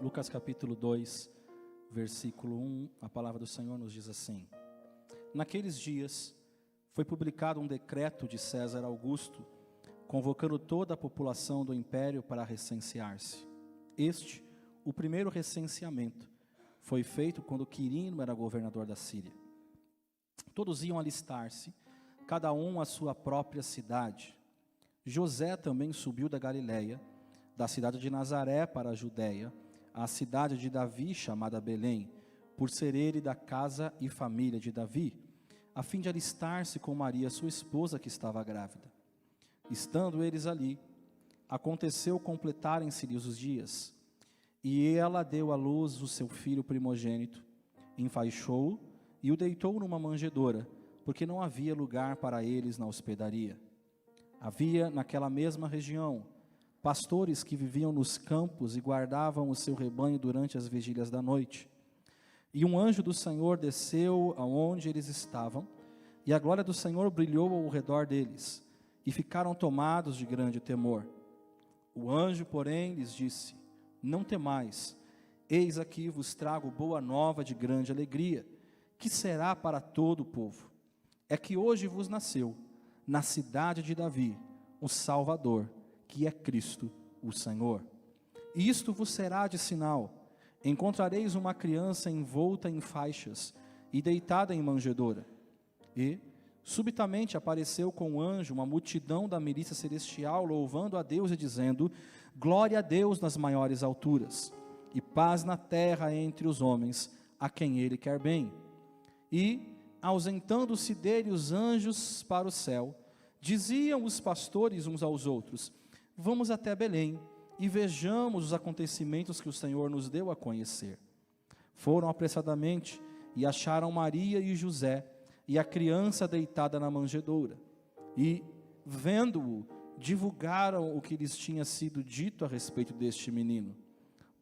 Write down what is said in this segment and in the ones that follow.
Lucas capítulo 2, versículo 1, a palavra do Senhor nos diz assim: Naqueles dias foi publicado um decreto de César Augusto, convocando toda a população do império para recensear-se. O primeiro recenseamento, foi feito quando Quirino era governador da Síria. Todos iam alistar-se, cada um à sua própria cidade. José também subiu da Galiléia, da cidade de Nazaré para a Judéia, à cidade de Davi, chamada Belém, por ser ele da casa e família de Davi, a fim de alistar-se com Maria, sua esposa, que estava grávida. Estando eles ali, aconteceu completarem-se-lhe os dias, e ela deu à luz o seu filho primogênito, enfaixou-o e o deitou numa manjedoura, porque não havia lugar para eles na hospedaria. Havia naquela mesma região pastores que viviam nos campos e guardavam o seu rebanho durante as vigílias da noite. E um anjo do Senhor desceu aonde eles estavam, e a glória do Senhor brilhou ao redor deles, e ficaram tomados de grande temor. O anjo, porém, lhes disse: Não temais, eis aqui vos trago boa nova de grande alegria, que será para todo o povo. É que hoje vos nasceu, na cidade de Davi, o Salvador, que é Cristo, o Senhor. E isto vos será de sinal: encontrareis uma criança envolta em faixas e deitada em manjedoura. E, subitamente, apareceu com o anjo uma multidão da milícia celestial, louvando a Deus e dizendo: Glória a Deus nas maiores alturas, e paz na terra entre os homens, a quem Ele quer bem. E, ausentando-se dele os anjos para o céu, diziam os pastores uns aos outros: Vamos até Belém, e vejamos os acontecimentos que o Senhor nos deu a conhecer. Foram apressadamente, e acharam Maria e José, e a criança deitada na manjedoura. E, vendo-o, divulgaram o que lhes tinha sido dito a respeito deste menino.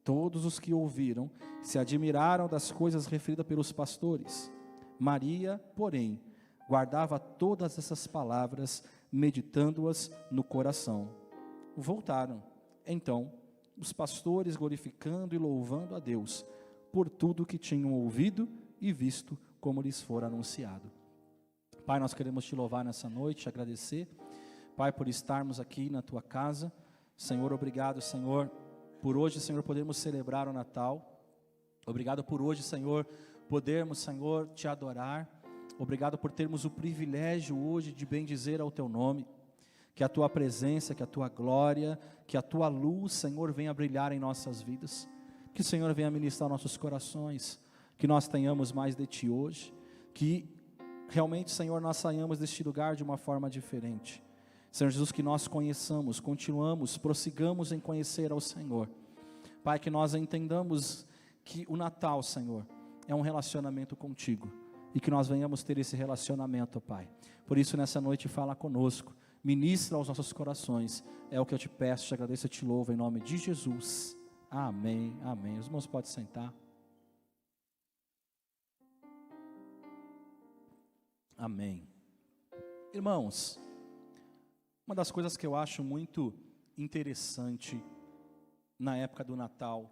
Todos os que ouviram se admiraram das coisas referidas pelos pastores. Maria, porém, guardava todas essas palavras, meditando-as no coração. Voltaram, então, os pastores glorificando e louvando a Deus por tudo que tinham ouvido e visto como lhes fora anunciado. Pai, nós queremos te louvar nessa noite, te agradecer, Pai, por estarmos aqui na tua casa. Senhor, obrigado, Senhor, por hoje, Senhor, podermos celebrar o Natal. Obrigado por hoje, Senhor, podermos, Senhor, te adorar. Obrigado por termos o privilégio hoje de bendizer ao teu nome. Que a tua presença, que a tua glória, que a tua luz, Senhor, venha brilhar em nossas vidas. Que o Senhor venha ministrar nossos corações. Que nós tenhamos mais de ti hoje. Que realmente, Senhor, nós saiamos deste lugar de uma forma diferente. Senhor Jesus, que nós conheçamos, continuamos, prossigamos em conhecer ao Senhor. Pai, que nós entendamos que o Natal, Senhor, é um relacionamento contigo. E que nós venhamos ter esse relacionamento, Pai. Por isso, nessa noite, fala conosco. Ministra aos nossos corações. É o que eu te peço, te agradeço e te louvo em nome de Jesus. Amém, amém. Os irmãos podem sentar. Amém. Irmãos, uma das coisas que eu acho muito interessante na época do Natal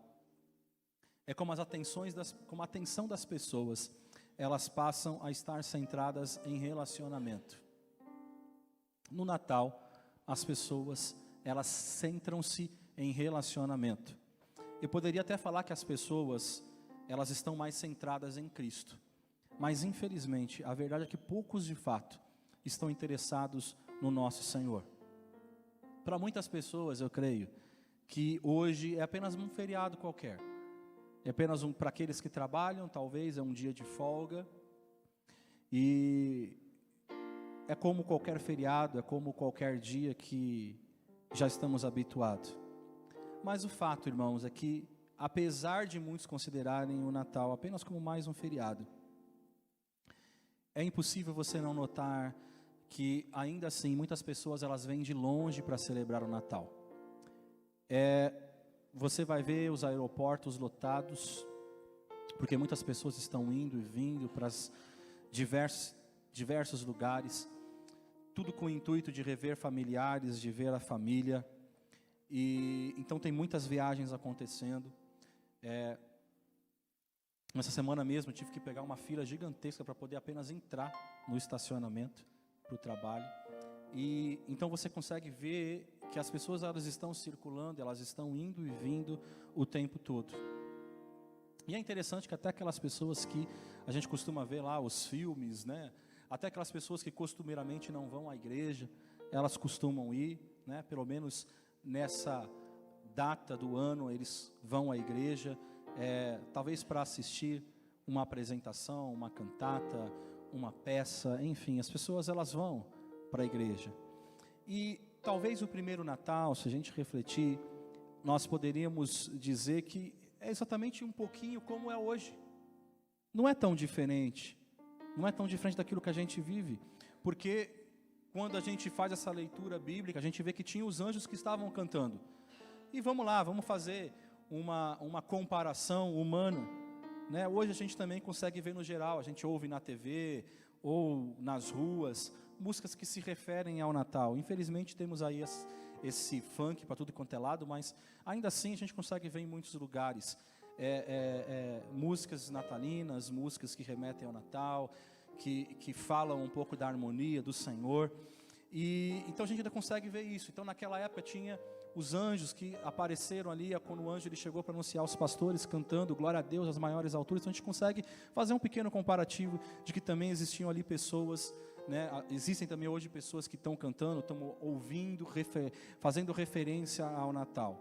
é como a atenção das pessoas, elas passam a estar centradas em relacionamento. No Natal, as pessoas, elas centram-se em relacionamento. Eu poderia até falar que as pessoas, elas estão mais centradas em Cristo. Mas infelizmente, a verdade é que poucos de fato estão interessados no nosso Senhor. Para muitas pessoas, eu creio, que hoje é apenas um feriado qualquer. É apenas para aqueles que trabalham, talvez é um dia de folga. E é como qualquer feriado, é como qualquer dia que já estamos habituados. Mas o fato, irmãos, é que apesar de muitos considerarem o Natal apenas como mais um feriado, é impossível você não notar que ainda assim muitas pessoas elas vêm de longe para celebrar o Natal. Você vai ver os aeroportos lotados, porque muitas pessoas estão indo e vindo para diversos lugares, tudo com o intuito de rever familiares, de ver a família. E então tem muitas viagens acontecendo. Essa semana mesmo eu tive que pegar uma fila gigantesca para poder apenas entrar no estacionamento para o trabalho. E então você consegue ver que as pessoas, elas estão circulando, elas estão indo e vindo o tempo todo. E é interessante que até aquelas pessoas que a gente costuma ver lá, os filmes, né? Até aquelas pessoas que costumeiramente não vão à igreja, elas costumam ir, né? Pelo menos nessa data do ano eles vão à igreja, talvez para assistir uma apresentação, uma cantata, uma peça, enfim, as pessoas elas vão para a igreja. E talvez o primeiro Natal, se a gente refletir, nós poderíamos dizer que é exatamente um pouquinho como é hoje. Não é tão diferente. Não é tão diferente daquilo que a gente vive. Porque quando a gente faz essa leitura bíblica, a gente vê que tinha os anjos que estavam cantando. E vamos lá, vamos fazer uma comparação humana, né? Hoje a gente também consegue ver no geral, a gente ouve na TV ou nas ruas, músicas que se referem ao Natal. Infelizmente temos aí esse funk para tudo quanto é lado, mas ainda assim a gente consegue ver em muitos lugares músicas natalinas, músicas que remetem ao Natal, que falam um pouco da harmonia do Senhor. E então a gente ainda consegue ver isso. Então naquela época tinha os anjos que apareceram ali, quando o anjo ele chegou para anunciar os pastores cantando glória a Deus às maiores alturas. Então a gente consegue fazer um pequeno comparativo de que também existiam ali pessoas, né? Existem também hoje pessoas que estão cantando, estão ouvindo, fazendo referência ao Natal.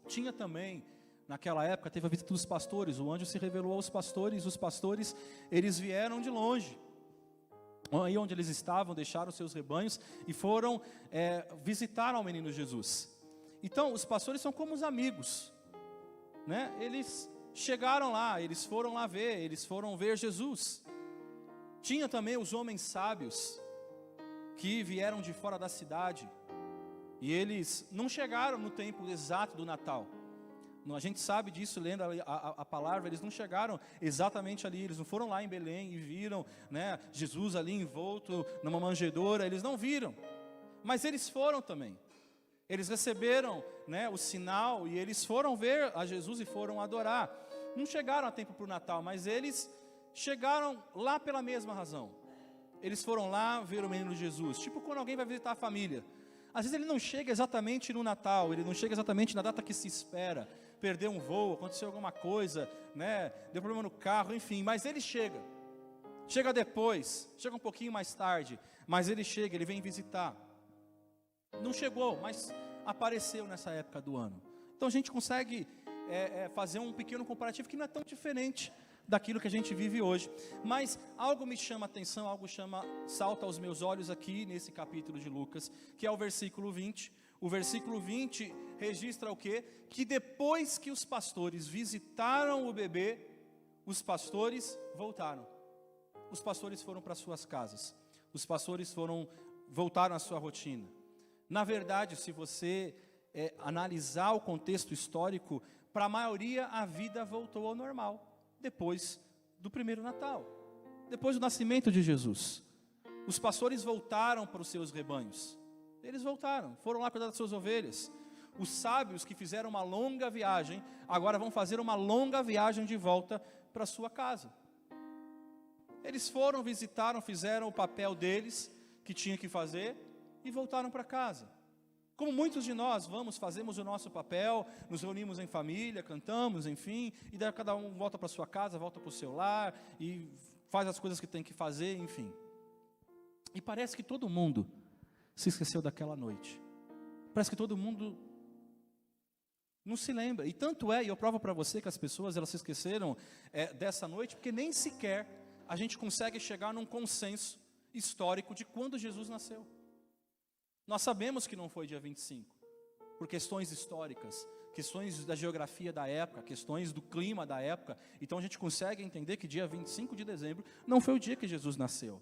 Tinha também, naquela época, teve a visita dos pastores, o anjo se revelou aos pastores, os pastores, eles vieram de longe, aí onde eles estavam, deixaram seus rebanhos e foram visitar ao menino Jesus. Então, os pastores são como os amigos, né? Eles chegaram lá, eles foram lá ver, eles foram ver Jesus. Tinha também os homens sábios, que vieram de fora da cidade, e eles não chegaram no tempo exato do Natal. A gente sabe disso, lendo a palavra, eles não chegaram exatamente ali, eles não foram lá em Belém e viram, né, Jesus ali envolto numa manjedoura, eles não viram, mas eles foram também. Eles receberam, né, o sinal e eles foram ver a Jesus e foram adorar. Não chegaram a tempo para o Natal, mas eles chegaram lá pela mesma razão. Eles foram lá ver o menino Jesus, tipo quando alguém vai visitar a família. Às vezes ele não chega exatamente no Natal, ele não chega exatamente na data que se espera. Perdeu um voo, aconteceu alguma coisa, né? Deu problema no carro, enfim, mas ele chega. Chega depois, chega um pouquinho mais tarde, mas ele chega, ele vem visitar. Não chegou, mas apareceu nessa época do ano. Então a gente consegue fazer um pequeno comparativo que não é tão diferente daquilo que a gente vive hoje. Mas algo me chama a atenção, salta aos meus olhos aqui nesse capítulo de Lucas, que é o versículo 20. O versículo 20 registra o quê? Que depois que os pastores visitaram o bebê, os pastores voltaram. Os pastores foram para suas casas. Os pastores voltaram à sua rotina. Na verdade, se você analisar o contexto histórico, para a maioria a vida voltou ao normal. Depois do primeiro Natal, depois do nascimento de Jesus, os pastores voltaram para os seus rebanhos. Eles voltaram, foram lá cuidar das suas ovelhas. Os sábios que fizeram uma longa viagem, agora vão fazer uma longa viagem de volta para a sua casa. Eles foram, visitaram, fizeram o papel deles, que tinha que fazer, e voltaram para casa. Como muitos de nós fazemos o nosso papel, nos reunimos em família, cantamos, enfim, e daí cada um volta para sua casa, volta para o seu lar, e faz as coisas que tem que fazer, enfim. E parece que todo mundo se esqueceu daquela noite. Parece que todo mundo não se lembra. E tanto e eu provo para você que as pessoas elas se esqueceram dessa noite, porque nem sequer a gente consegue chegar num consenso histórico de quando Jesus nasceu. Nós sabemos que não foi dia 25, por questões históricas, questões da geografia da época, questões do clima da época. Então a gente consegue entender que dia 25 de dezembro não foi o dia que Jesus nasceu.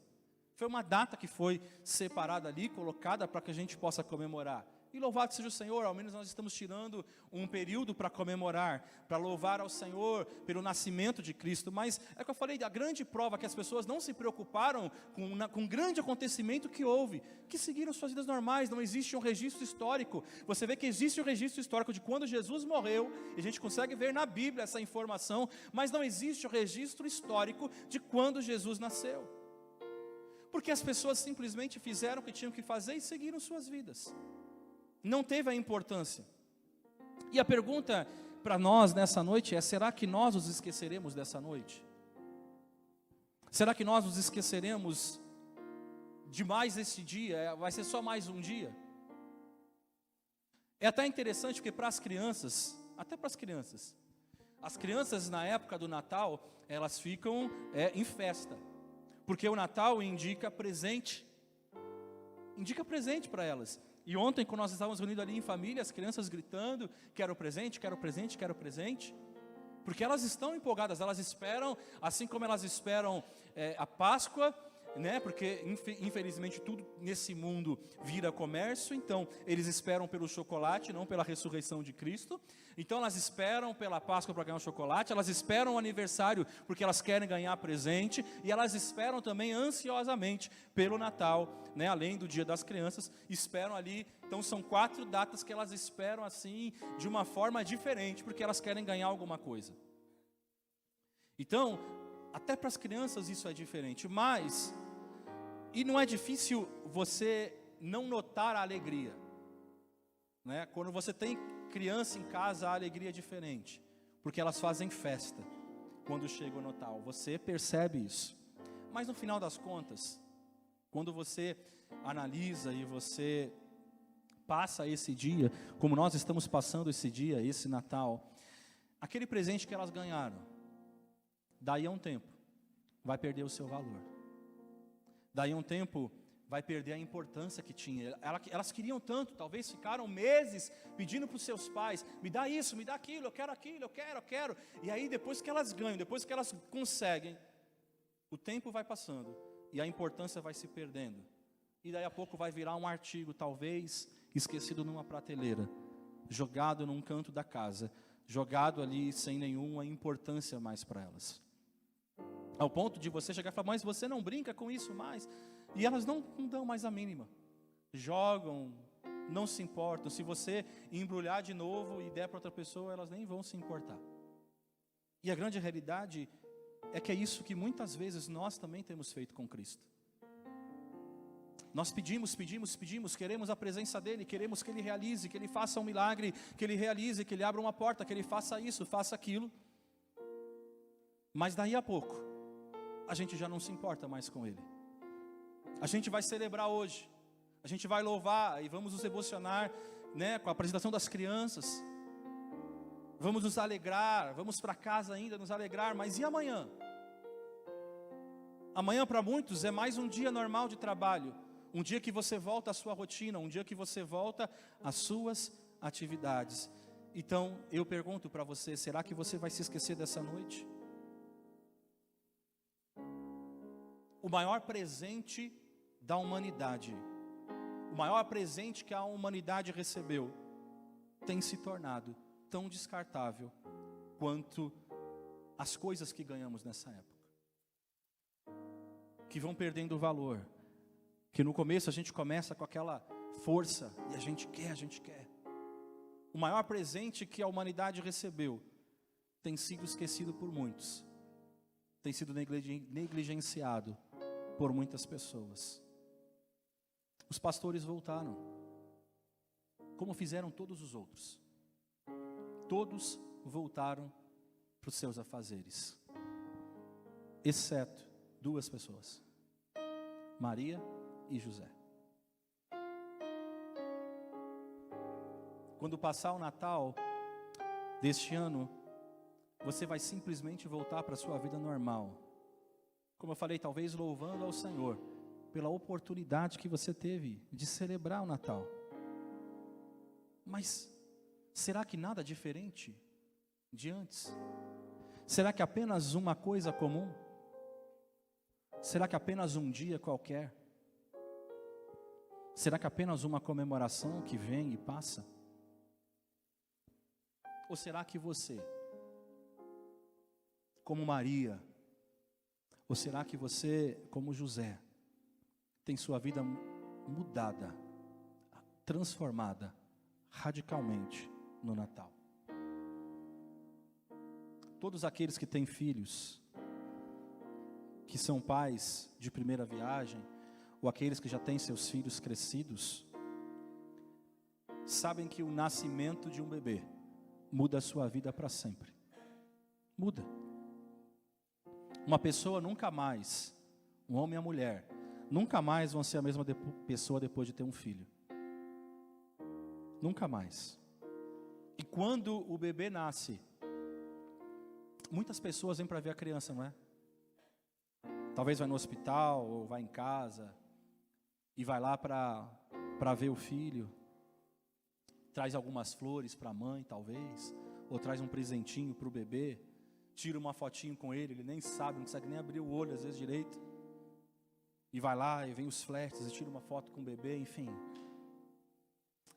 Foi uma data que foi separada ali, colocada para que a gente possa comemorar. E louvado seja o Senhor, ao menos nós estamos tirando um período para comemorar, para louvar ao Senhor pelo nascimento de Cristo. Mas é o que eu falei, a grande prova que as pessoas não se preocuparam com um grande acontecimento que houve, que seguiram suas vidas normais, não existe um registro histórico. Você vê que existe um registro histórico de quando Jesus morreu, e a gente consegue ver na Bíblia essa informação, mas não existe um registro histórico de quando Jesus nasceu. Porque as pessoas simplesmente fizeram o que tinham que fazer e seguiram suas vidas. Não teve a importância. E a pergunta para nós nessa noite é: será que nós nos esqueceremos dessa noite? Será que nós nos esqueceremos de mais esse dia? Vai ser só mais um dia? É até interessante porque para as crianças, até para as crianças na época do Natal, elas ficam em festa. Porque o Natal indica presente para elas. E ontem, quando nós estávamos reunidos ali em família, as crianças gritando: quero presente, quero presente, quero presente. Porque elas estão empolgadas, elas esperam, assim como elas esperam a Páscoa, né? Porque infelizmente tudo nesse mundo vira comércio, então eles esperam pelo chocolate, não pela ressurreição de Cristo. Então elas esperam pela Páscoa para ganhar um chocolate, elas esperam o aniversário porque elas querem ganhar presente, e elas esperam também ansiosamente pelo Natal, né? Além do Dia das Crianças, esperam ali. Então são 4 datas que elas esperam assim, de uma forma diferente, porque elas querem ganhar alguma coisa. Então, até para as crianças isso é diferente, mas, e não é difícil você não notar a alegria, né? Quando você tem criança em casa, a alegria é diferente, porque elas fazem festa quando chega o Natal, você percebe isso. Mas no final das contas, quando você analisa e você passa esse dia, como nós estamos passando esse dia, esse Natal, aquele presente que elas ganharam, daí a um tempo, vai perder o seu valor. Daí a um tempo, vai perder a importância que tinha. Elas queriam tanto, talvez ficaram meses pedindo para os seus pais: me dá isso, me dá aquilo, eu quero aquilo, eu quero. E aí depois que elas ganham, depois que elas conseguem, o tempo vai passando e a importância vai se perdendo. E daí a pouco vai virar um artigo, talvez esquecido numa prateleira, jogado num canto da casa, jogado ali sem nenhuma importância mais para elas. Ao ponto de você chegar e falar: mas você não brinca com isso mais? E elas não dão mais a mínima. Jogam, não se importam. Se você embrulhar de novo e der para outra pessoa, elas nem vão se importar. E a grande realidade é que é isso que muitas vezes nós também temos feito com Cristo. Nós pedimos, queremos a presença dEle, queremos que Ele realize, que Ele faça um milagre, que Ele realize, que Ele abra uma porta, que Ele faça isso, faça aquilo. Mas daí a pouco, a gente já não se importa mais com Ele. A gente vai celebrar hoje, a gente vai louvar e vamos nos emocionar, né, com a apresentação das crianças. Vamos nos alegrar, vamos para casa ainda nos alegrar, mas e amanhã? Amanhã para muitos é mais um dia normal de trabalho, um dia que você volta à sua rotina, um dia que você volta às suas atividades. Então eu pergunto para você: será que você vai se esquecer dessa noite? O maior presente da humanidade, o maior presente que a humanidade recebeu, tem se tornado tão descartável quanto as coisas que ganhamos nessa época, que vão perdendo valor, que no começo a gente começa com aquela força, e a gente quer. O maior presente que a humanidade recebeu, tem sido esquecido por muitos, tem sido negligenciado por muitas pessoas. Os pastores voltaram, como fizeram todos os outros. Todos voltaram para os seus afazeres, exceto 2 pessoas: Maria e José. Quando passar o Natal deste ano, você vai simplesmente voltar para a sua vida normal. Como eu falei, talvez louvando ao Senhor pela oportunidade que você teve de celebrar o Natal. Mas será que nada diferente de antes? Será que apenas uma coisa comum? Será que apenas um dia qualquer? Será que apenas uma comemoração que vem e passa? Ou será que você, como Maria, ou será que você, como José, tem sua vida mudada, transformada radicalmente no Natal? Todos aqueles que têm filhos, que são pais de primeira viagem, ou aqueles que já têm seus filhos crescidos, sabem que o nascimento de um bebê muda a sua vida para sempre. Muda. Uma pessoa nunca mais, um homem e a mulher, nunca mais vão ser a mesma pessoa depois de ter um filho. Nunca mais. E quando o bebê nasce, muitas pessoas vêm para ver a criança, não é? Talvez vai no hospital, ou vai em casa, e vai lá para ver o filho. Traz algumas flores para a mãe, talvez, ou traz um presentinho para o bebê, tira uma fotinho com ele nem sabe, não consegue nem abrir o olho às vezes direito. E vai lá e vem os flashes e tira uma foto com o bebê, enfim.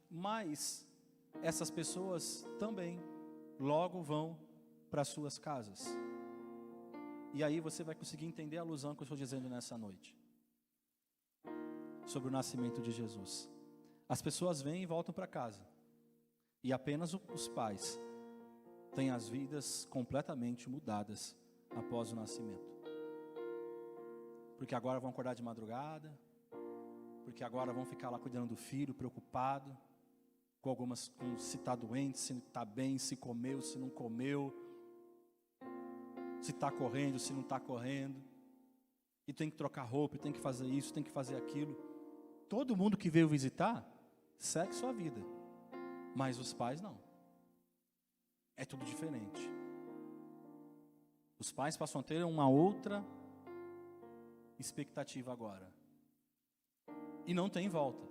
Mas essas pessoas também logo vão para suas casas. E aí você vai conseguir entender a alusão que eu estou dizendo nessa noite, sobre o nascimento de Jesus. As pessoas vêm e voltam para casa, e apenas os pais têm as vidas completamente mudadas após o nascimento. Porque agora vão acordar de madrugada, porque agora vão ficar lá cuidando do filho, preocupado, com se está doente, se está bem, se comeu, se não comeu, se está correndo, se não está correndo, e tem que trocar roupa, e tem que fazer isso, tem que fazer aquilo. Todo mundo que veio visitar, segue sua vida, mas os pais não. É tudo diferente. Os pais passam a ter uma outra expectativa agora, e não tem volta.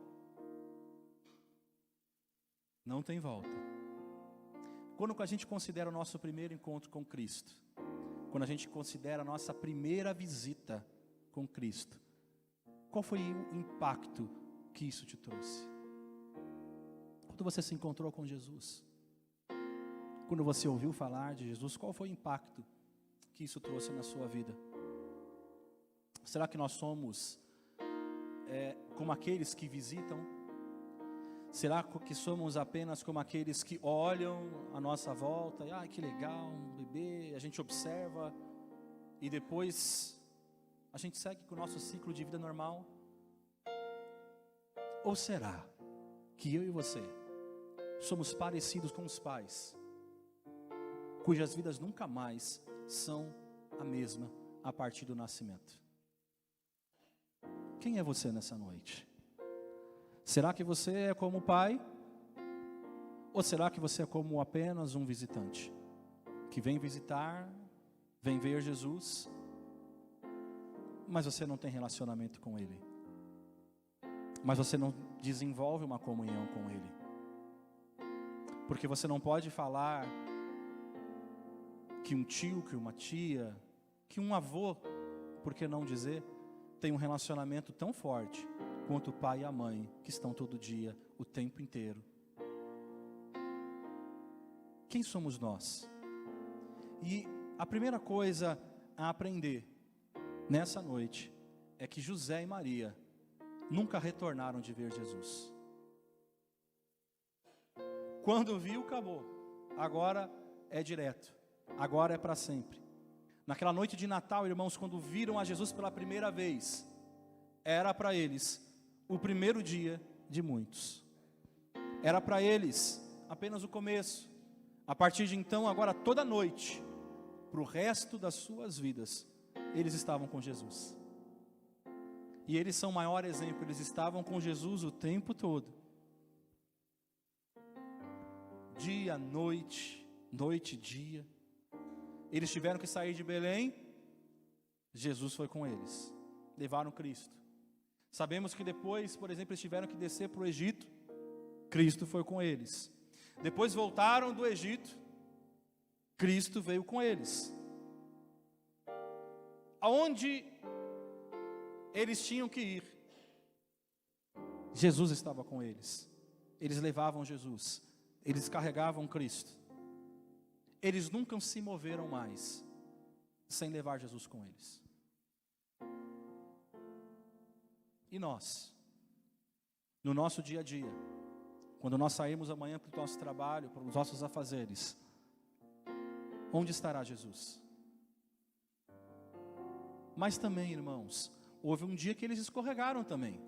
Não tem volta. Quando a gente considera o nosso primeiro encontro com Cristo, quando a gente considera a nossa primeira visita com Cristo, qual foi o impacto que isso te trouxe? Quando você se encontrou com Jesus, quando você ouviu falar de Jesus, qual foi o impacto que isso trouxe na sua vida? Será que nós somos como aqueles que visitam? Será que somos apenas como aqueles que olham à nossa volta, e que legal, um bebê, a gente observa, e depois a gente segue com o nosso ciclo de vida normal? Ou será que eu e você somos parecidos com os pais, cujas vidas nunca mais são a mesma a partir do nascimento? Quem é você nessa noite? Será que você é como o pai? Ou será que você é como apenas um visitante, que vem visitar, vem ver Jesus, mas você não tem relacionamento com Ele, mas você não desenvolve uma comunhão com Ele, porque você não pode falar que um tio, que uma tia, que um avô, por que não dizer, tem um relacionamento tão forte quanto o pai e a mãe, que estão todo dia, o tempo inteiro. Quem somos nós? E a primeira coisa a aprender nessa noite é que José e Maria nunca retornaram de ver Jesus. Quando viu, acabou. Agora é direto. Agora é para sempre. Naquela noite de Natal, irmãos, quando viram a Jesus pela primeira vez, era para eles o primeiro dia de muitos. Era para eles apenas o começo. A partir de então, agora toda noite, para o resto das suas vidas, eles estavam com Jesus. E eles são o maior exemplo, eles estavam com Jesus o tempo todo. Dia, noite, noite, dia. Eles tiveram que sair de Belém, Jesus foi com eles, levaram Cristo. Sabemos que depois, por exemplo, eles tiveram que descer para o Egito, Cristo foi com eles. Depois voltaram do Egito, Cristo veio com eles. Aonde eles tinham que ir, Jesus estava com eles. Eles levavam Jesus. Eles carregavam Cristo. Eles nunca se moveram mais sem levar Jesus com eles. E nós, no nosso dia a dia, quando nós sairmos amanhã para o nosso trabalho, para os nossos afazeres, onde estará Jesus? Mas também, irmãos, houve um dia que eles escorregaram também.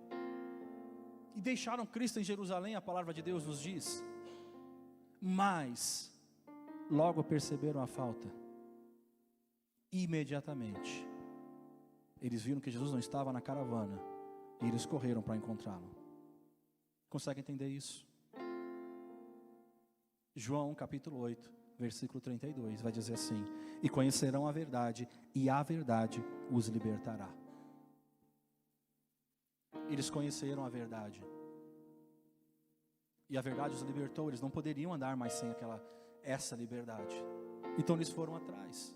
E deixaram Cristo em Jerusalém, a palavra de Deus nos diz. Mas, logo perceberam a falta. Imediatamente, eles viram que Jesus não estava na caravana. E eles correram para encontrá-lo. Consegue entender isso? João capítulo 8, versículo 32, vai dizer assim: e conhecerão a verdade, e a verdade os libertará. Eles conheceram a verdade, e a verdade os libertou. Eles não poderiam andar mais sem essa liberdade. Então eles foram atrás.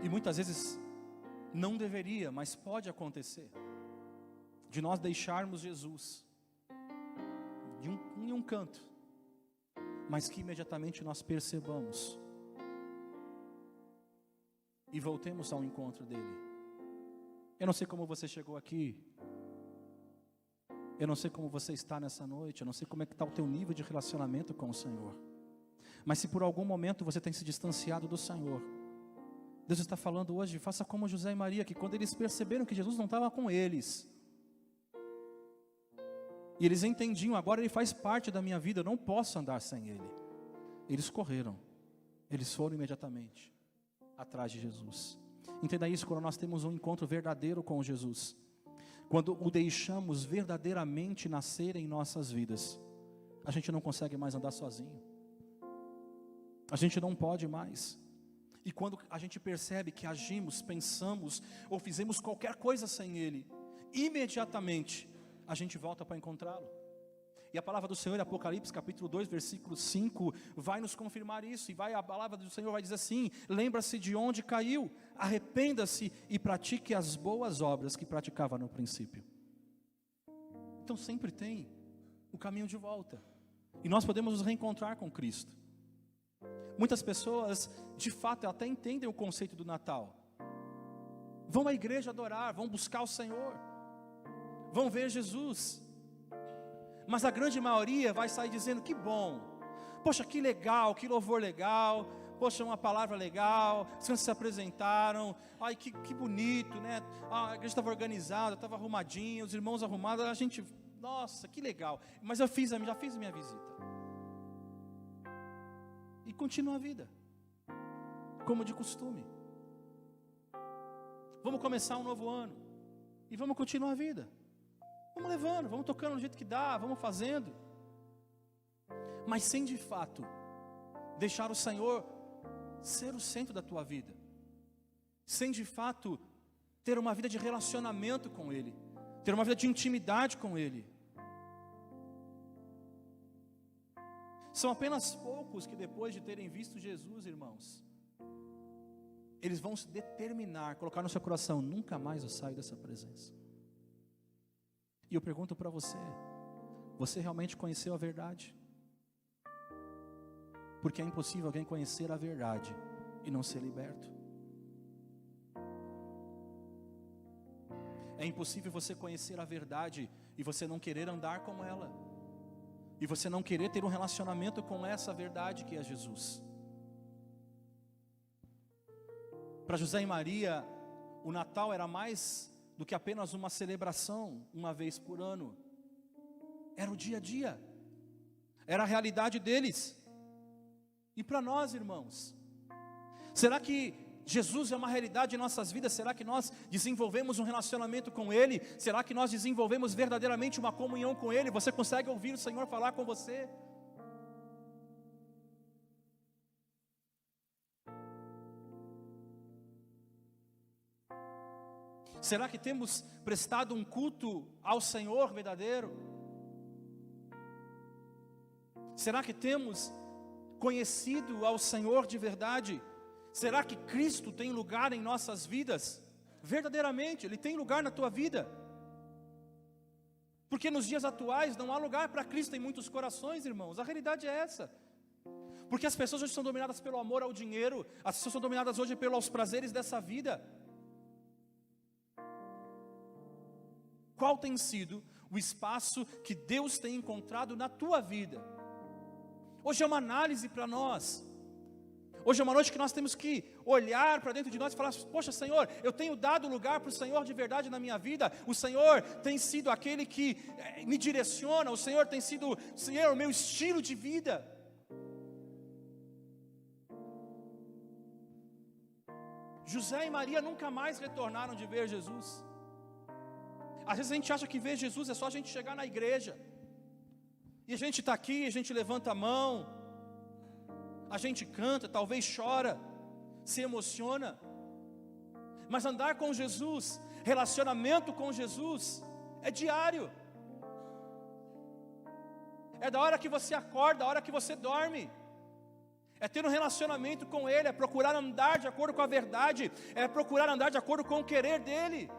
E muitas vezes não deveria, mas pode acontecer, de nós deixarmos Jesus em um canto, mas que imediatamente nós percebamos e voltemos ao encontro dele. Eu não sei como você chegou aqui, eu não sei como você está nessa noite, eu não sei como é que está o teu nível de relacionamento com o Senhor, mas se por algum momento você tem se distanciado do Senhor, Deus está falando hoje: faça como José e Maria, que quando eles perceberam que Jesus não estava com eles, e eles entendiam, agora ele faz parte da minha vida, eu não posso andar sem ele. Eles correram, eles foram imediatamente atrás de Jesus. Entenda isso, quando nós temos um encontro verdadeiro com Jesus, quando o deixamos verdadeiramente nascer em nossas vidas, a gente não consegue mais andar sozinho. A gente não pode mais. E quando a gente percebe que agimos, pensamos ou fizemos qualquer coisa sem ele, imediatamente a gente volta para encontrá-lo. E a palavra do Senhor, em Apocalipse capítulo 2, versículo 5, vai nos confirmar isso. E a palavra do Senhor vai dizer assim: lembra-se de onde caiu, arrependa-se e pratique as boas obras que praticava no princípio. Então sempre tem o caminho de volta, e nós podemos nos reencontrar com Cristo. Muitas pessoas, de fato, até entendem o conceito do Natal, vão à igreja adorar, vão buscar o Senhor, vão ver Jesus, mas a grande maioria vai sair dizendo: que bom, poxa, que legal, que louvor legal, poxa, uma palavra legal, os santos se apresentaram, ai, que bonito, né? A igreja estava organizada, estava arrumadinha, os irmãos arrumados, a gente, nossa, que legal, mas já fiz a minha visita. E continua a vida, como de costume. Vamos começar um novo ano, e vamos continuar a vida. Vamos levando, vamos tocando do jeito que dá, vamos fazendo. Mas sem de fato deixar o Senhor ser o centro da tua vida. Sem de fato ter uma vida de relacionamento com Ele, ter uma vida de intimidade com Ele. São apenas poucos que depois de terem visto Jesus, irmãos, eles vão se determinar, colocar no seu coração: nunca mais eu saio dessa presença. E eu pergunto para você: você realmente conheceu a verdade? Porque é impossível alguém conhecer a verdade e não ser liberto. É impossível você conhecer a verdade e você não querer andar com ela, e você não querer ter um relacionamento com essa verdade que é Jesus. Para José e Maria, o Natal era mais do que apenas uma celebração uma vez por ano. Era o dia a dia, era a realidade deles. E para nós, irmãos, será que Jesus é uma realidade em nossas vidas? Será que nós desenvolvemos um relacionamento com Ele? Será que nós desenvolvemos verdadeiramente uma comunhão com Ele? Você consegue ouvir o Senhor falar com você? Será que temos prestado um culto ao Senhor verdadeiro? Será que temos conhecido ao Senhor de verdade? Será que Cristo tem lugar em nossas vidas? Verdadeiramente, Ele tem lugar na tua vida? Porque nos dias atuais não há lugar para Cristo em muitos corações, irmãos. A realidade é essa. Porque as pessoas hoje são dominadas pelo amor ao dinheiro, as pessoas são dominadas hoje pelos prazeres dessa vida. Qual tem sido o espaço que Deus tem encontrado na tua vida? Hoje é uma análise para nós. Hoje é uma noite que nós temos que olhar para dentro de nós e falar: poxa, Senhor, eu tenho dado lugar para o Senhor de verdade na minha vida. O Senhor tem sido aquele que me direciona. O Senhor tem sido, Senhor, o meu estilo de vida. José e Maria nunca mais retornaram de ver Jesus. Às vezes a gente acha que ver Jesus é só a gente chegar na igreja. E a gente está aqui, a gente levanta a mão, a gente canta, talvez chora, se emociona. Mas andar com Jesus, relacionamento com Jesus, é diário. É da hora que você acorda, da hora que você dorme. É ter um relacionamento com Ele, é procurar andar de acordo com a verdade, é procurar andar de acordo com o querer dEle.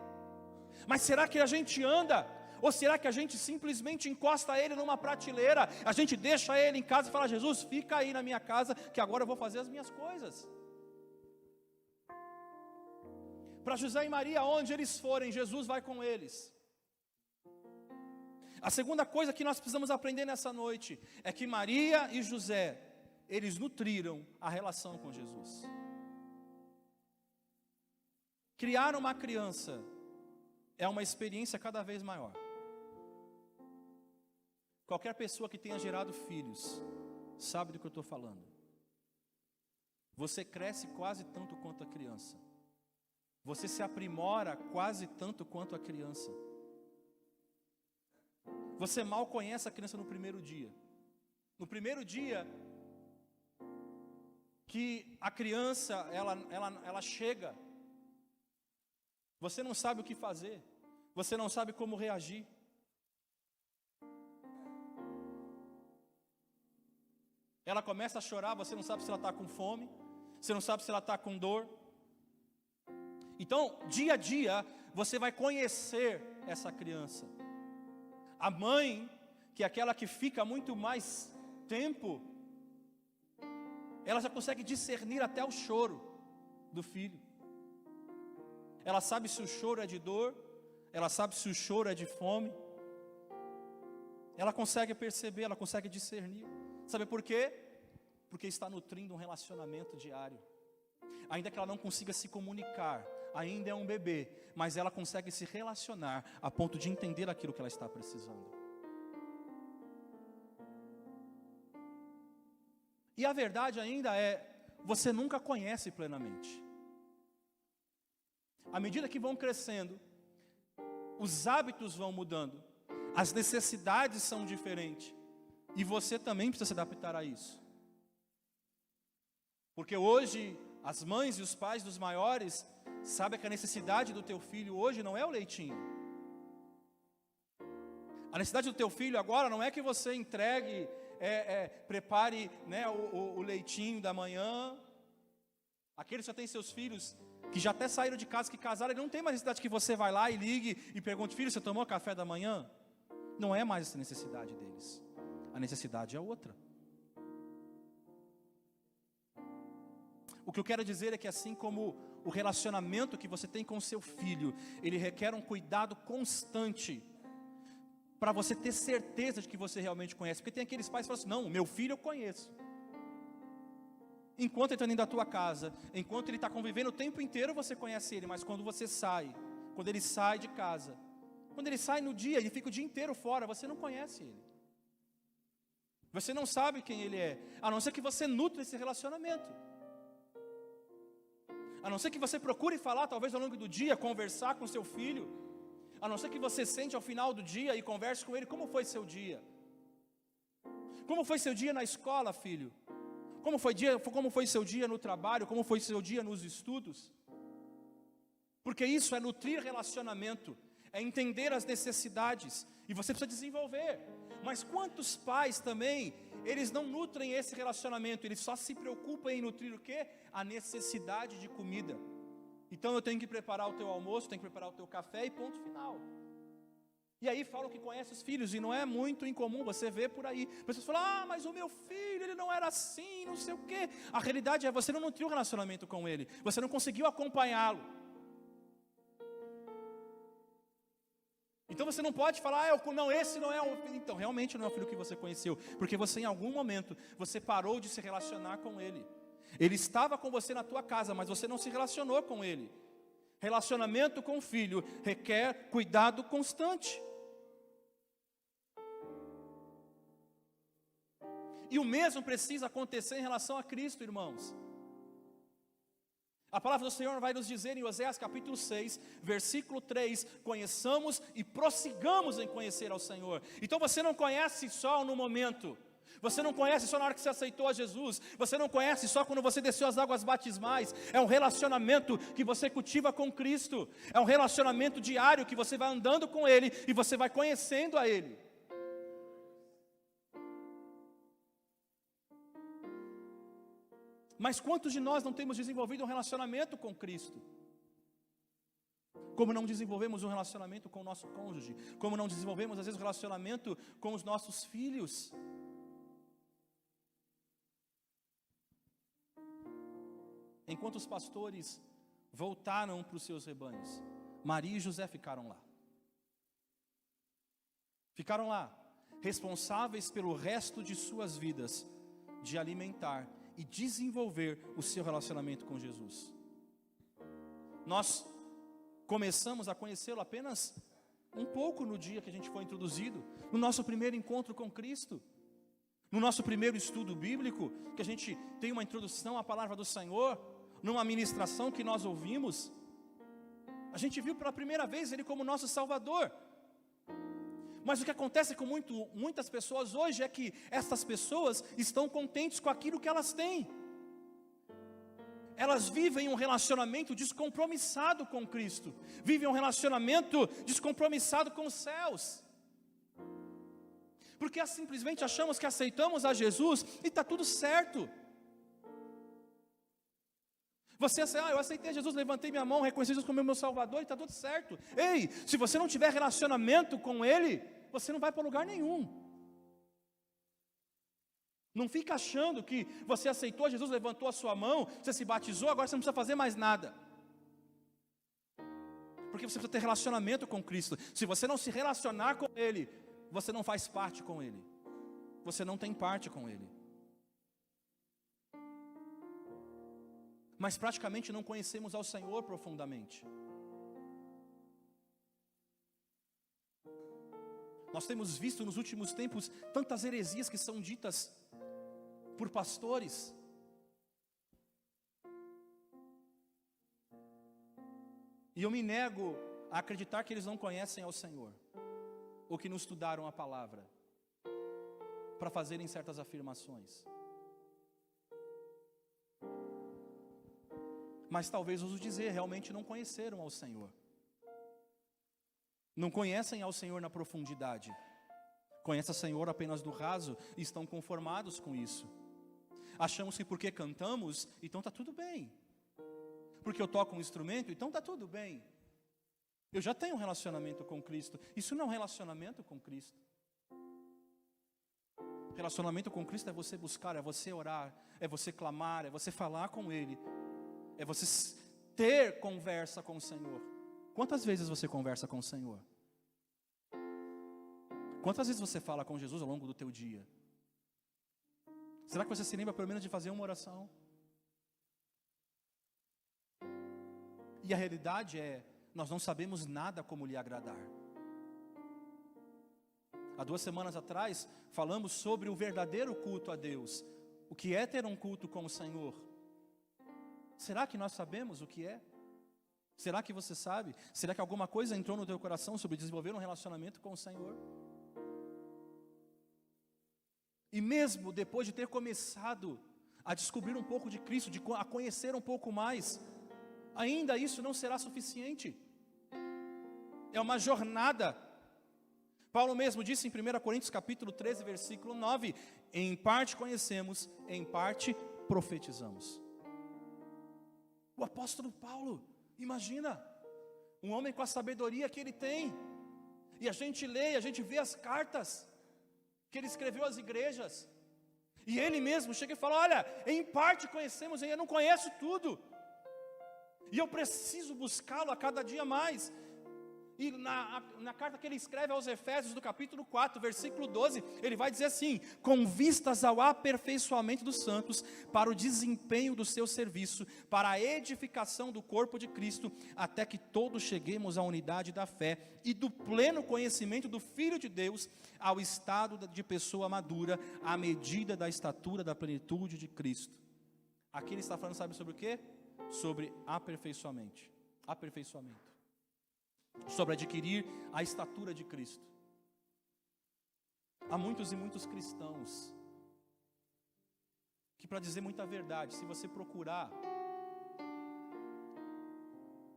Mas será que a gente anda? Ou será que a gente simplesmente encosta Ele numa prateleira, a gente deixa Ele em casa e fala: Jesus, fica aí na minha casa, que agora eu vou fazer as minhas coisas. Para José e Maria, onde eles forem, Jesus vai com eles. A segunda coisa que nós precisamos aprender nessa noite, é que Maria e José, eles nutriram a relação com Jesus. Criar uma criança é uma experiência cada vez maior. Qualquer pessoa que tenha gerado filhos sabe do que eu estou falando. Você cresce quase tanto quanto a criança. Você se aprimora quase tanto quanto a criança. Você mal conhece a criança no primeiro dia. No primeiro dia que a criança ela chega, você não sabe o que fazer, você não sabe como reagir. Ela começa a chorar, você não sabe se ela está com fome, você não sabe se ela está com dor. Então, dia a dia, você vai conhecer essa criança. A mãe, que é aquela que fica muito mais tempo, ela já consegue discernir até o choro do filho. Ela sabe se o choro é de dor, ela sabe se o choro é de fome. Ela consegue perceber, ela consegue discernir. Sabe por quê? Porque está nutrindo um relacionamento diário. Ainda que ela não consiga se comunicar, ainda é um bebê, mas ela consegue se relacionar a ponto de entender aquilo que ela está precisando. E a verdade ainda é, você nunca conhece plenamente. À medida que vão crescendo, os hábitos vão mudando, as necessidades são diferentes, e você também precisa se adaptar a isso. Porque hoje, as mães e os pais dos maiores sabem que a necessidade do teu filho hoje não é o leitinho. A necessidade do teu filho agora não é que você entregue, prepare, né, o leitinho da manhã. Aqueles que já têm seus filhos, que já até saíram de casa, que casaram, ele não tem mais necessidade que você vai lá e ligue e pergunte: filho, você tomou café da manhã? Não é mais essa necessidade deles. A necessidade é outra. O que eu quero dizer é que assim como o relacionamento que você tem com o seu filho, ele requer um cuidado constante, para você ter certeza de que você realmente conhece. Porque tem aqueles pais que falam assim: não, meu filho eu conheço. Enquanto ele está dentro da tua casa, enquanto ele está convivendo o tempo inteiro, você conhece ele. Mas quando você sai, quando ele sai de casa, quando ele sai no dia, ele fica o dia inteiro fora, você não conhece ele. Você não sabe quem ele é, a não ser que você nutre esse relacionamento. A não ser que você procure falar, talvez ao longo do dia, conversar com seu filho. A não ser que você sente ao final do dia e converse com ele: como foi seu dia? Como foi seu dia na escola, filho? Como foi seu dia no trabalho? Como foi seu dia nos estudos? Porque isso é nutrir relacionamento, é entender as necessidades, e você precisa desenvolver. Mas quantos pais também, eles não nutrem esse relacionamento, eles só se preocupam em nutrir o quê? A necessidade de comida. Então eu tenho que preparar o teu almoço, tenho que preparar o teu café e ponto final. E aí falam que conhece os filhos, e não é muito incomum você ver por aí. Pessoas falam, mas o meu filho, ele não era assim, não sei o quê. A realidade é, você não nutriu um relacionamento com ele, você não conseguiu acompanhá-lo. Então você não pode falar, não, esse não é um filho. Então, realmente não é o filho que você conheceu, porque você em algum momento, você parou de se relacionar com ele. Ele estava com você na tua casa, mas você não se relacionou com ele. Relacionamento com o filho requer cuidado constante. E o mesmo precisa acontecer em relação a Cristo, irmãos. A palavra do Senhor vai nos dizer em Oséias capítulo 6, versículo 3, conheçamos e prossigamos em conhecer ao Senhor. Então você não conhece só no momento, você não conhece só na hora que você aceitou a Jesus, você não conhece só quando você desceu as águas batismais. É um relacionamento que você cultiva com Cristo, é um relacionamento diário que você vai andando com Ele e você vai conhecendo a Ele. Mas quantos de nós não temos desenvolvido um relacionamento com Cristo? Como não desenvolvemos um relacionamento com o nosso cônjuge? Como não desenvolvemos às vezes um relacionamento com os nossos filhos? Enquanto os pastores voltaram para os seus rebanhos, Maria e José ficaram lá. Ficaram lá, responsáveis pelo resto de suas vidas, de alimentar e desenvolver o seu relacionamento com Jesus. Nós começamos a conhecê-lo apenas um pouco no dia que a gente foi introduzido, no nosso primeiro encontro com Cristo, no nosso primeiro estudo bíblico, que a gente tem uma introdução à palavra do Senhor, numa ministração que nós ouvimos, a gente viu pela primeira vez Ele como nosso Salvador. Mas o que acontece com muitas pessoas hoje é que essas pessoas estão contentes com aquilo que elas têm. Elas vivem um relacionamento descompromissado com Cristo, vivem um relacionamento descompromissado com os céus, porque simplesmente achamos que aceitamos a Jesus e está tudo certo. Você eu aceitei Jesus, levantei minha mão, reconheci Jesus como meu Salvador e está tudo certo. Ei, se você não tiver relacionamento com Ele, você não vai para lugar nenhum. Não fica achando que você aceitou Jesus, levantou a sua mão, você se batizou, agora você não precisa fazer mais nada. Porque você precisa ter relacionamento com Cristo. Se você não se relacionar com Ele, você não faz parte com Ele. Você não tem parte com Ele. Mas praticamente não conhecemos ao Senhor profundamente. Nós temos visto nos últimos tempos tantas heresias que são ditas por pastores. E eu me nego a acreditar que eles não conhecem ao Senhor, ou que não estudaram a palavra, para fazerem certas afirmações. Mas talvez ouso dizer, realmente não conheceram ao Senhor. Não conhecem ao Senhor na profundidade. Conhecem ao Senhor apenas do raso e estão conformados com isso. Achamos que porque cantamos, então está tudo bem. Porque eu toco um instrumento, então está tudo bem. Eu já tenho um relacionamento com Cristo. Isso não é um relacionamento com Cristo. Relacionamento com Cristo é você buscar, é você orar, é você clamar, é você falar com Ele. É você ter conversa com o Senhor. Quantas vezes você conversa com o Senhor? Quantas vezes você fala com Jesus ao longo do teu dia? Será que você se lembra pelo menos de fazer uma oração? E a realidade é, nós não sabemos nada como lhe agradar. Há 2 semanas atrás, falamos sobre o verdadeiro culto a Deus. O que é ter um culto com o Senhor? Será que nós sabemos o que é? Será que você sabe? Será que alguma coisa entrou no teu coração sobre desenvolver um relacionamento com o Senhor? E mesmo depois de ter começado a descobrir um pouco de Cristo, a conhecer um pouco mais, ainda isso não será suficiente. É uma jornada. Paulo mesmo disse em 1 Coríntios capítulo 13, versículo 9, em parte conhecemos, em parte profetizamos. O apóstolo Paulo, imagina, um homem com a sabedoria que ele tem, E a gente lê, a gente vê as cartas que ele escreveu às igrejas. E ele mesmo chega e fala: olha, em parte conhecemos, eu não conheço tudo. E eu preciso buscá-lo a cada dia mais. E na carta que ele escreve aos Efésios, do capítulo 4, versículo 12, ele vai dizer assim: com vistas ao aperfeiçoamento dos santos, para o desempenho do seu serviço, para a edificação do corpo de Cristo, até que todos cheguemos à unidade da fé e do pleno conhecimento do Filho de Deus, ao estado de pessoa madura, à medida da estatura da plenitude de Cristo. Aqui ele está falando, sabe sobre o quê? Sobre aperfeiçoamento. Sobre adquirir a estatura de Cristo. Há muitos e muitos cristãos que, para dizer muita verdade, se você procurar,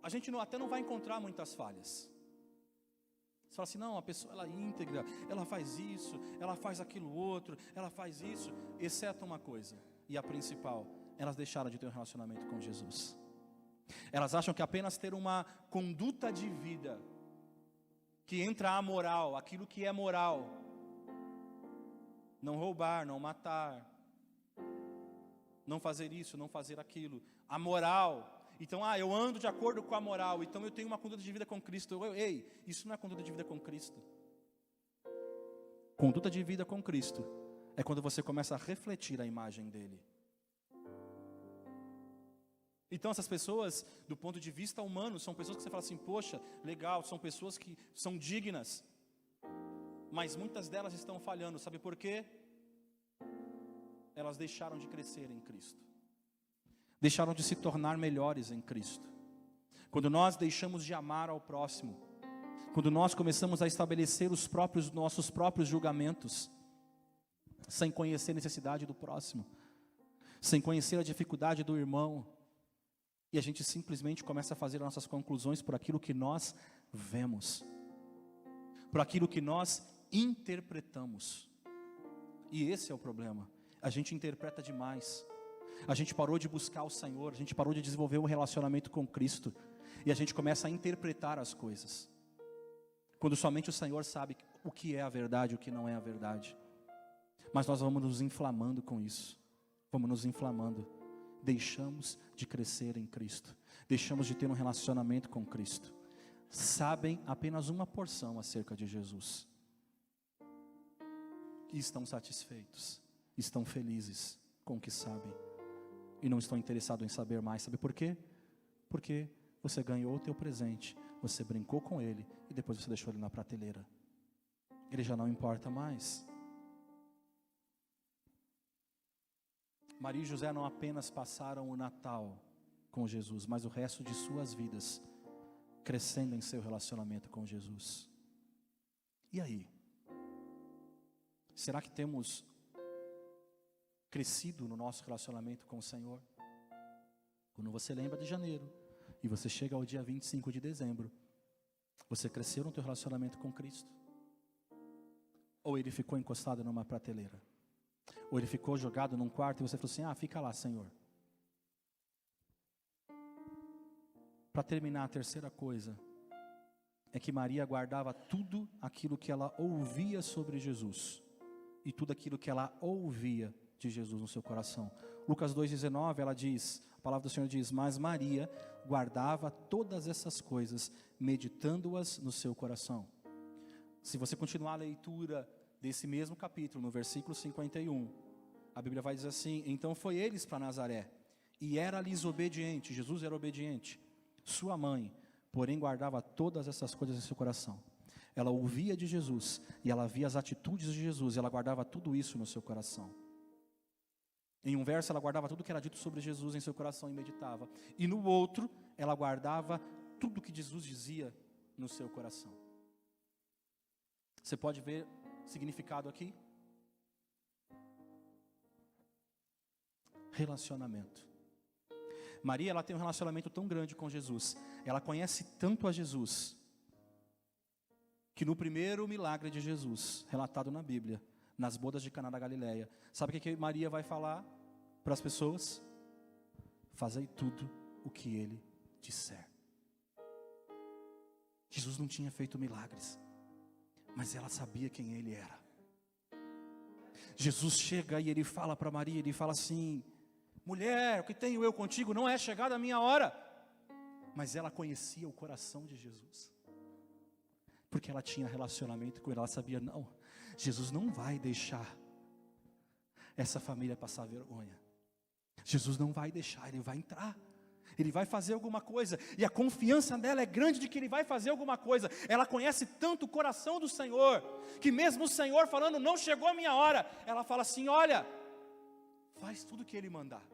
a gente até não vai encontrar muitas falhas. Você fala assim: não, a pessoa ela é íntegra, ela faz isso, ela faz aquilo outro, ela faz isso, exceto uma coisa, e a principal: elas deixaram de ter um relacionamento com Jesus. Elas acham que apenas ter uma conduta de vida, que entra a moral, aquilo que é moral, não roubar, não matar, não fazer isso, não fazer aquilo, a moral. Então, eu ando de acordo com a moral, então eu tenho uma conduta de vida com Cristo. Ei, isso não é conduta de vida com Cristo. Conduta de vida com Cristo é quando você começa a refletir a imagem dele. Então essas pessoas, do ponto de vista humano, são pessoas que você fala assim: poxa, legal, são pessoas que são dignas. Mas muitas delas estão falhando, sabe por quê? Elas deixaram de crescer em Cristo. Deixaram de se tornar melhores em Cristo. Quando nós deixamos de amar ao próximo, quando nós começamos a estabelecer os nossos próprios julgamentos, sem conhecer a necessidade do próximo, sem conhecer a dificuldade do irmão, e a gente simplesmente começa a fazer nossas conclusões por aquilo que nós vemos, por aquilo que nós interpretamos. E esse é o problema. A gente interpreta demais. A gente parou de buscar o Senhor, a gente parou de desenvolver um relacionamento com Cristo, e a gente começa a interpretar as coisas, quando somente o Senhor sabe o que é a verdade e o que não é a verdade. Mas nós vamos nos inflamando com isso. Vamos nos inflamando. Deixamos de crescer em Cristo. Deixamos de ter um relacionamento com Cristo. Sabem apenas uma porção acerca de Jesus. E estão satisfeitos. Estão felizes com o que sabem. E não estão interessados em saber mais. Sabe por quê? Porque você ganhou o teu presente. Você brincou com ele. E depois você deixou ele na prateleira. Ele já não importa mais. Maria e José não apenas passaram o Natal com Jesus, mas o resto de suas vidas crescendo em seu relacionamento com Jesus. E aí? Será que temos crescido no nosso relacionamento com o Senhor? Quando você lembra de janeiro e você chega ao dia 25 de dezembro, você cresceu no teu relacionamento com Cristo? Ou ele ficou encostado numa prateleira? Ou ele ficou jogado num quarto e você falou assim: fica lá, Senhor. Para terminar, a terceira coisa é que Maria guardava tudo aquilo que ela ouvia sobre Jesus, e tudo aquilo que ela ouvia de Jesus no seu coração. Lucas 2,19, a palavra do Senhor diz: mas Maria guardava todas essas coisas, meditando-as no seu coração. Se você continuar a leitura desse mesmo capítulo, no versículo 51, a Bíblia vai dizer assim: então foi eles para Nazaré, e era-lhes obediente. Jesus era obediente. Sua mãe, porém, guardava todas essas coisas em seu coração. Ela ouvia de Jesus, e ela via as atitudes de Jesus, e ela guardava tudo isso no seu coração. Em um verso ela guardava tudo que era dito sobre Jesus em seu coração e meditava, e no outro ela guardava tudo que Jesus dizia no seu coração. Você pode ver significado aqui? Relacionamento. Maria, ela tem um relacionamento tão grande com Jesus, ela conhece tanto a Jesus, que no primeiro milagre de Jesus, relatado na Bíblia, nas bodas de Caná da Galileia, sabe o que Maria vai falar para as pessoas? Fazei tudo o que ele disser. Jesus não tinha feito milagres, mas ela sabia quem ele era. Jesus chega e ele fala para Maria, ele fala assim: mulher, o que tenho eu contigo? Não é chegada a minha hora. Mas ela conhecia o coração de Jesus, porque ela tinha relacionamento com ele. Ela sabia, não, Jesus não vai deixar essa família passar vergonha. Jesus não vai deixar, ele vai entrar, ele vai fazer alguma coisa, e a confiança dela é grande de que ele vai fazer alguma coisa. Ela conhece tanto o coração do Senhor, que mesmo o Senhor falando, não chegou a minha hora, ela fala assim: olha, faz tudo o que ele mandar,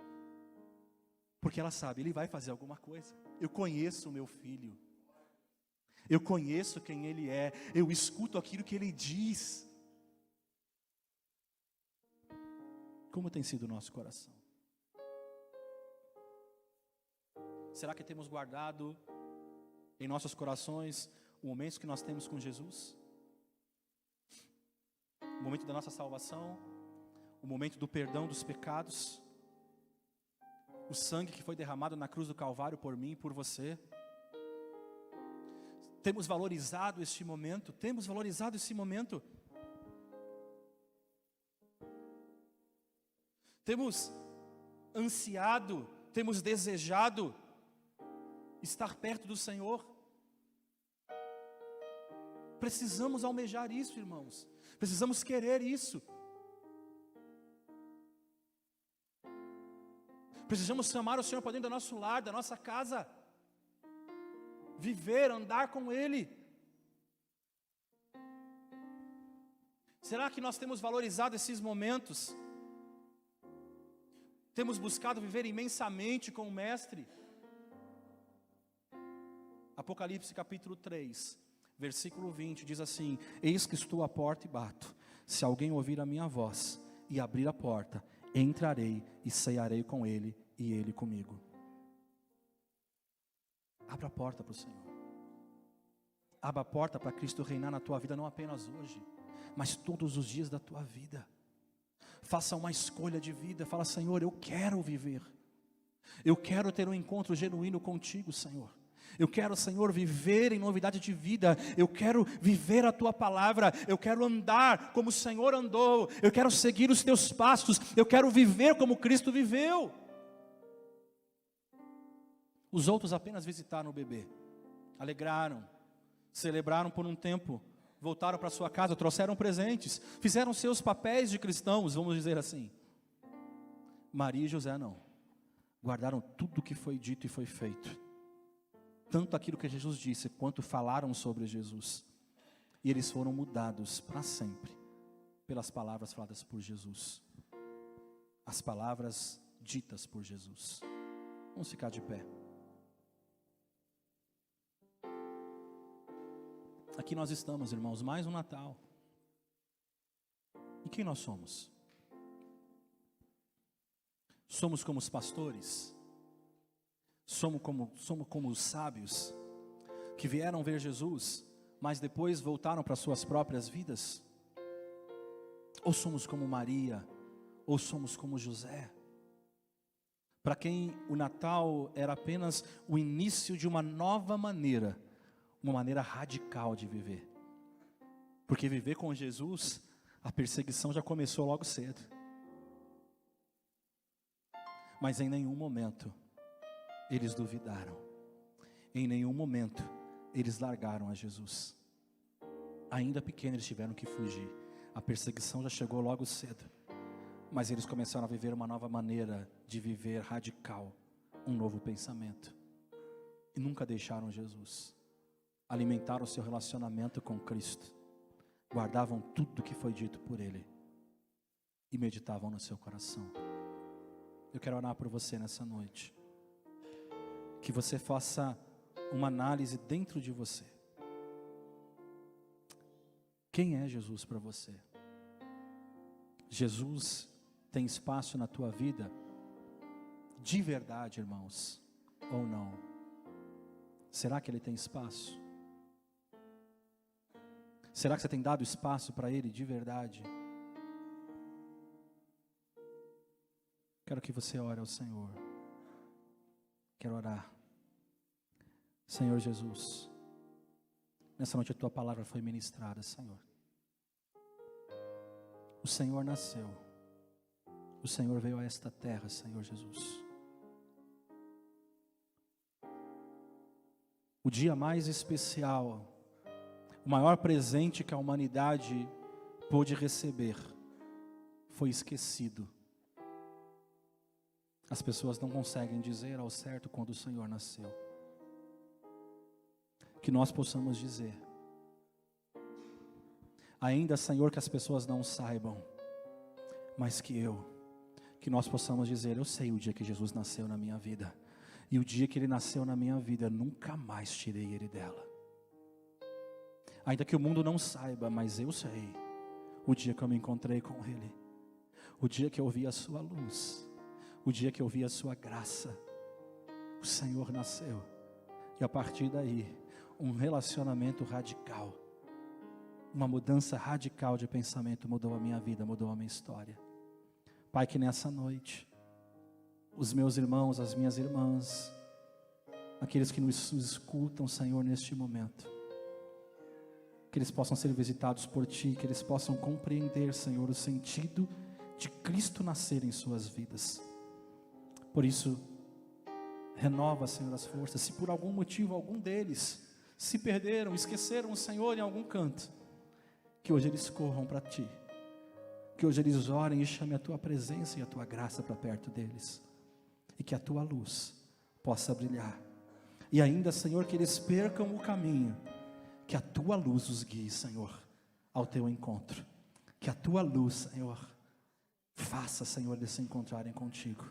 porque ela sabe, ele vai fazer alguma coisa. Eu conheço o meu filho, eu conheço quem ele é, eu escuto aquilo que ele diz. Como tem sido o nosso coração? Será que temos guardado em nossos corações o momento que nós temos com Jesus? O momento da nossa salvação, o momento do perdão dos pecados, o sangue que foi derramado na cruz do Calvário por mim e por você. Temos valorizado este momento? Temos valorizado esse momento? Temos ansiado, temos desejado estar perto do Senhor? Precisamos almejar isso, irmãos. Precisamos querer isso. Precisamos chamar o Senhor para dentro do nosso lar, da nossa casa. Viver, andar com Ele. Será que nós temos valorizado esses momentos? Temos buscado viver imensamente com o Mestre? Apocalipse capítulo 3, versículo 20, diz assim: eis que estou à porta e bato. Se alguém ouvir a minha voz e abrir a porta, entrarei e cearei com ele e ele comigo. Abra a porta para o Senhor. Abra a porta para Cristo reinar na tua vida, não apenas hoje, mas todos os dias da tua vida. Faça uma escolha de vida. Fala: Senhor, eu quero viver. Eu quero ter um encontro genuíno contigo, Senhor. Eu quero, Senhor, viver em novidade de vida. Eu quero viver a Tua palavra. Eu quero andar como o Senhor andou. Eu quero seguir os Teus passos. Eu quero viver como Cristo viveu. Os outros apenas visitaram o bebê, alegraram, celebraram por um tempo, voltaram para sua casa, trouxeram presentes, fizeram seus papéis de cristãos, vamos dizer assim. Maria e José não, guardaram tudo o que foi dito e foi feito, tanto aquilo que Jesus disse, quanto falaram sobre Jesus, e eles foram mudados para sempre, pelas palavras faladas por Jesus, as palavras ditas por Jesus. Vamos ficar de pé. Aqui nós estamos, irmãos, mais um Natal. E quem nós somos? Somos como os pastores? Somos como os sábios que vieram ver Jesus, mas depois voltaram para suas próprias vidas? Ou somos como Maria? Ou somos como José? Para quem o Natal era apenas o início de uma nova maneira, uma maneira radical de viver. Porque viver com Jesus, a perseguição já começou logo cedo. Mas em nenhum momento eles duvidaram. Em nenhum momento eles largaram a Jesus. Ainda pequenos eles tiveram que fugir. A perseguição já chegou logo cedo. Mas eles começaram a viver uma nova maneira de viver radical, um novo pensamento. E nunca deixaram Jesus. Alimentaram o seu relacionamento com Cristo, guardavam tudo que foi dito por Ele e meditavam no seu coração. Eu quero orar por você nessa noite, que você faça uma análise dentro de você. Quem é Jesus para você? Jesus tem espaço na tua vida de verdade, irmãos, ou não? Será que Ele tem espaço? Será que você tem dado espaço para Ele de verdade? Quero que você ore ao Senhor. Quero orar. Senhor Jesus, nessa noite a Tua palavra foi ministrada, Senhor. O Senhor nasceu. O Senhor veio a esta terra, Senhor Jesus. O dia mais especial, o maior presente que a humanidade pôde receber, foi esquecido. As pessoas não conseguem dizer ao certo quando o Senhor nasceu. Que nós possamos dizer, ainda, Senhor, que as pessoas não saibam, mas que nós possamos dizer, eu sei o dia que Jesus nasceu na minha vida, e o dia que Ele nasceu na minha vida, nunca mais tirei Ele dela. Ainda que o mundo não saiba, mas eu sei, o dia que eu me encontrei com Ele, o dia que eu vi a sua luz, o dia que eu vi a sua graça, o Senhor nasceu, e a partir daí, um relacionamento radical, uma mudança radical de pensamento mudou a minha vida, mudou a minha história. Pai, que nessa noite, os meus irmãos, as minhas irmãs, aqueles que nos escutam, Senhor, neste momento, que eles possam ser visitados por Ti, que eles possam compreender, Senhor, o sentido de Cristo nascer em suas vidas. Por isso, renova, Senhor, as forças. Se por algum motivo, algum deles se perderam, esqueceram o Senhor em algum canto, que hoje eles corram para Ti, que hoje eles orem e chamem a Tua presença e a Tua graça para perto deles, e que a Tua luz possa brilhar, e ainda, Senhor, que eles percam o caminho, que a Tua luz os guie, Senhor, ao Teu encontro, que a Tua luz, Senhor, faça, Senhor, eles se encontrarem contigo.